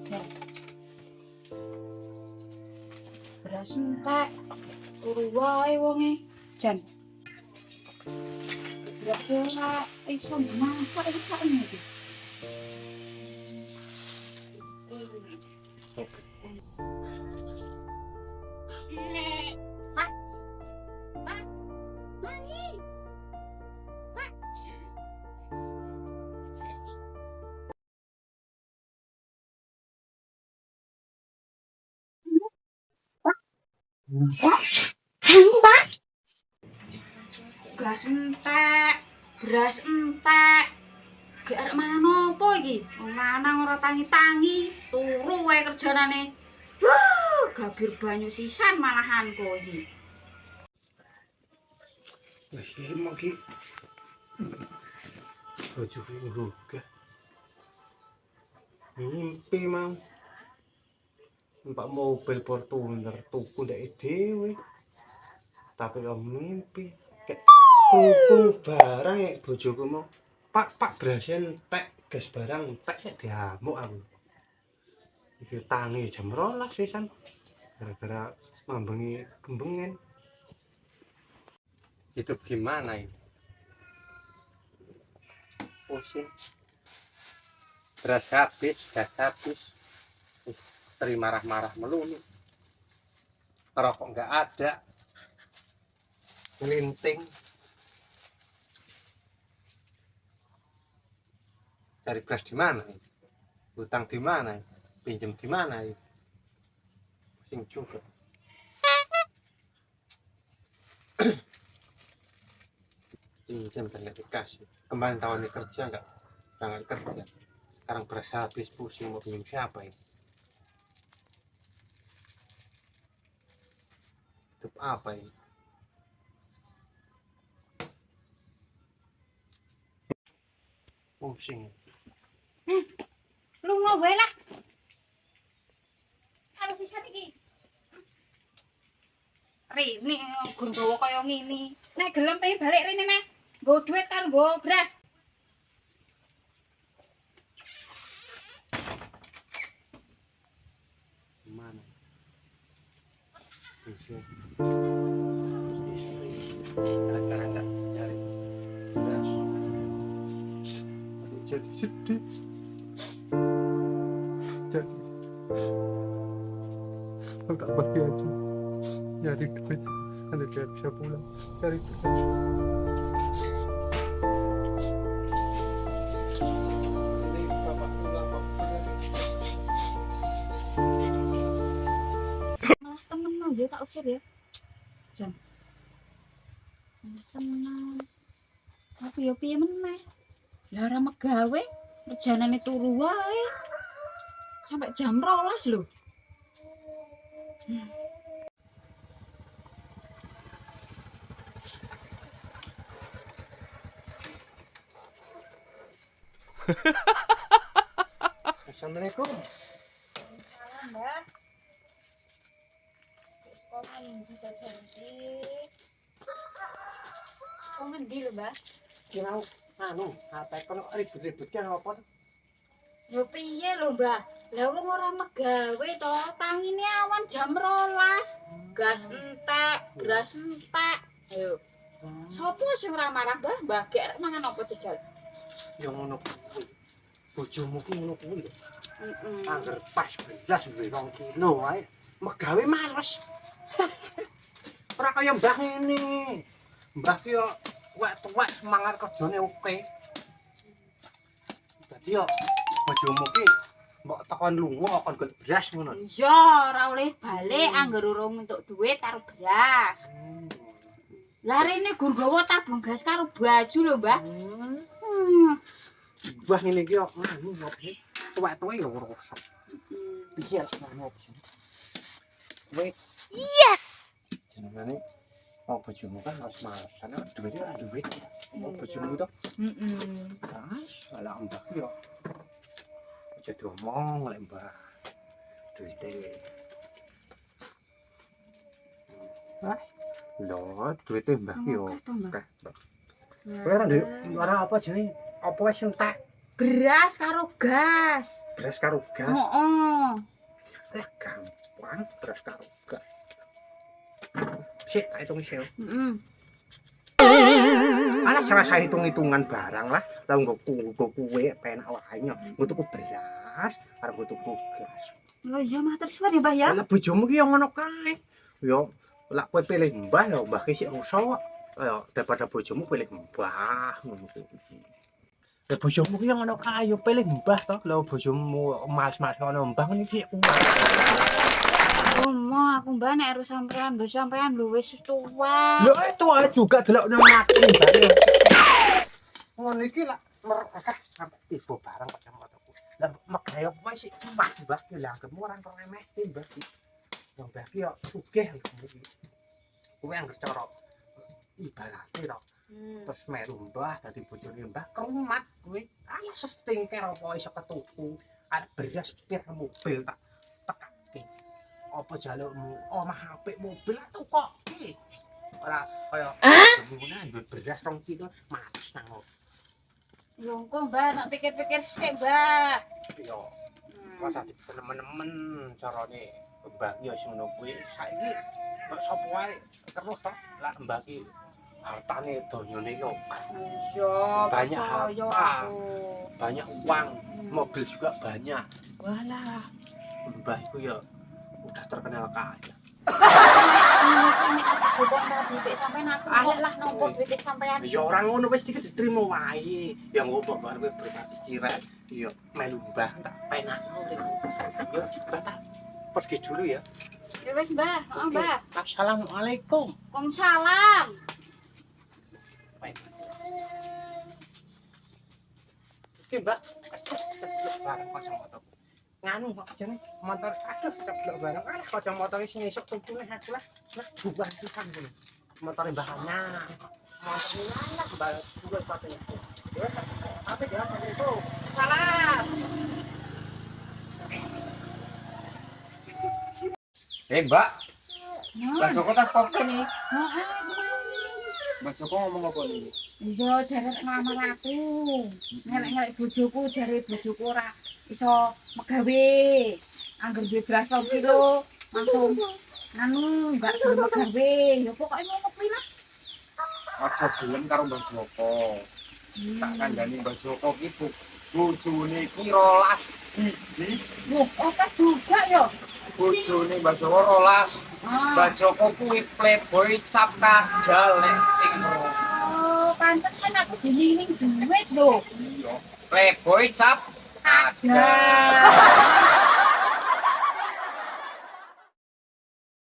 Ya, beras entek. Turu wae wonge. Jan. Beras yo ora iso masak iki sakne iki. Pak, Pak, Mangi. Pak. Pak, Pak. Gas entek, beras entek. Gek arek mangan opo iki? Wong lanang ora tangi-tangi, turu wae kerjanane. Gabir banyu sisan malahan kok iki. Wis iki bojoku nggugah. Mimpi mau. Numpak mobil Fortuner tuku ndek dhewe. Tapi kok mimpi kayak kumpul barang ya bojoku mau. Pak beras entek, gas barang entek ya diamuk aku. Iki tangi jam 12 sisan. Gara-gara mambengi gembengen. Hidup gimana ini? Pusing. Beras habis, gas habis. Istri marah-marah melulu. Rokok nggak ada. Ngelinting. Cari beras di mana? Utang di mana? Pinjam di mana? Pusing juga. Pinjam dan nggak dikasih. Kemarin tawarin kerja nggak kerja. Sekarang beras habis, pusing mau pinjam siapa ini? Hidup apa ini? Pusing. Lunga wae lah. Karo sisan iki. Rene gundawa kaya ngene. Nek gelem pengen balik rene nek. Nggo dhuwit karo nggo beras. Mana? Pusing. Sekarang nggak nyari beras. Aduh, jadi sedih. Jadi nggak pergi aja nyari duit nanti biar bisa pulang cari duit. Ini bapak pulang Malas temenan ya tak usir ya. Jan. Malas temenan. Tapi yo piye meneh? Lah ora megawe, rejanane turu wae. Sampai jam 12 lho. Assalamualaikum. Salam, Mbak. Kok ngendi to cantik? Kok ngendi lho, Mbak? Ki mau apa kono ribut-ribut kan apa? Yo piye lho, Mbak? Lah wong ora megawe to, tangine awan jam 12. Gas entek, beras entek. Ayo. Sopo sing ora marah, Mbah? Mbah gek arek mangan apa jajal? Ya ngono kuwi. Bojomu ki ngono kuwi lho. Heeh. Angger pas beras duwe 2 kilo wae megawe males. Ora kaya mbah ngene. Mbah ki yo tuwek-tuwek semangat kerjane oke. Dadi yo bojomu ki mbok tekan lunga kon golek beras ngono. Iya, ora oleh balik angger urung entuk duit karo beras. Lah rene gur gawa tabung gas karo baju lho, Mbah. Mbah ngene iki yo anu opo sih? Tuwek-tuwek yo rosok. Piye semono opo sih? Kowe Yes. jenengane mau bojomu kan harus males karena duitnya ora duit. Mau bojomu to? Heeh. Terus ala mbah ki yo aja diomong lek mbah. Duite. Ah, lho, duite mbah ki yo akeh. Kowe ora ndek ora apa jenenge? Apa wis entek? beras karo gas. Beras karo gas. Heeh. Lah gampang beras karo gas. Sik, tak hitung sik. Heeh. Alah serasa hitung-hitungan barang lah. Lah nggo kuwe penak wae nyo. Nggo tuku beras karo nggo tuku gas. Oh iya matur suwun ya, Mbah ya. Lah bojomu ki yo ngono kae. Yo lak kowe pilih Mbah yo Mbah ki sik rusak kok. Yo daripada bojomu pilih Mbah ngono kuwi. Lah bojomu ki yo ngono kae yo pilih Mbah to. Lah bojomu mas-mas ngono Mbah ngene iki kuat. Oh, mau aku Mbah nek karo sampean, Mbah sampean lho wis tua. Lho itu ae juga delokno mati Mbah. Ngono iki lak merekah sampe tiba barang kok motoku. Lah megayo kowe sik kuat Mbah ki lah anggapmu ora remeh Mbah ki. Yo Mbah ki yo sugih iki. Kowe anggere cara ibarate to. Terus meru Mbah dadi bojone Mbah kerumat kuwi. Ayo sestingker apa iso ketuku. Arep beras pir mobil tak tekake. Apa jalukmu omah apik mobil tukoke. Ora kaya ngono beras 2 kilo matus nang. Yo engko Mbah tak pikir-pikir sik, Mbah. Yo rasa temen-temen carane Mbah ki yo ngono kuwi. Saiki kok sapa wae terus to lah Mbah ki hartane donyane yo Iya, banyak percaya harta, aku. banyak uang, mobil juga banyak. Walah, Mbah itu ya udah terkenal kaya. Bukan tadi pek sampean aku kok lah nopo duit sampean. Ya orang ngono wis iki diterima wae. Ya ngopo kok kowe berpikiran. Ya melu Mbah tak penakno. Ya Mbah tak pergi dulu ya. Ya wis, Mbah. Heeh, Mbah. Assalamualaikum. Waalaikumsalam. Oke, Mbak. Aduh, ceblok barang kacamata. Nganu kok jane motor aduh ceblok barang. Alah kacamata wis ngesuk tukune aku lah. Lah bubar pisan kuwi. Motore Mbah Ana. Motor lah Mbah dua sepatu. Ya, apa ya itu? Salam. Mbak, Nah, Mbak Joko tas kopi nih. heeh. Mbak Joko ngomong apa nih? Iya, jare ngelamar aku. Ngelek-ngelek bojoku, jare bojoku ora iso megawe. Angger duwe beras 2 kilo, langsung anu enggak gelem megawe. Ya pokoke ngono kuwi lah. Aja gelem karo Mbak Joko. Tak kandhani Mbak Joko ki bojone ki 12 biji. Loh, apa juga ya? Bojone Mbak Joko 12. Mbak Ah. Joko kuwi playboy cap kadal nek sing ngono. Oh, pantes kan aku dining duit lho. Iya. Playboy cap Ada. kadal.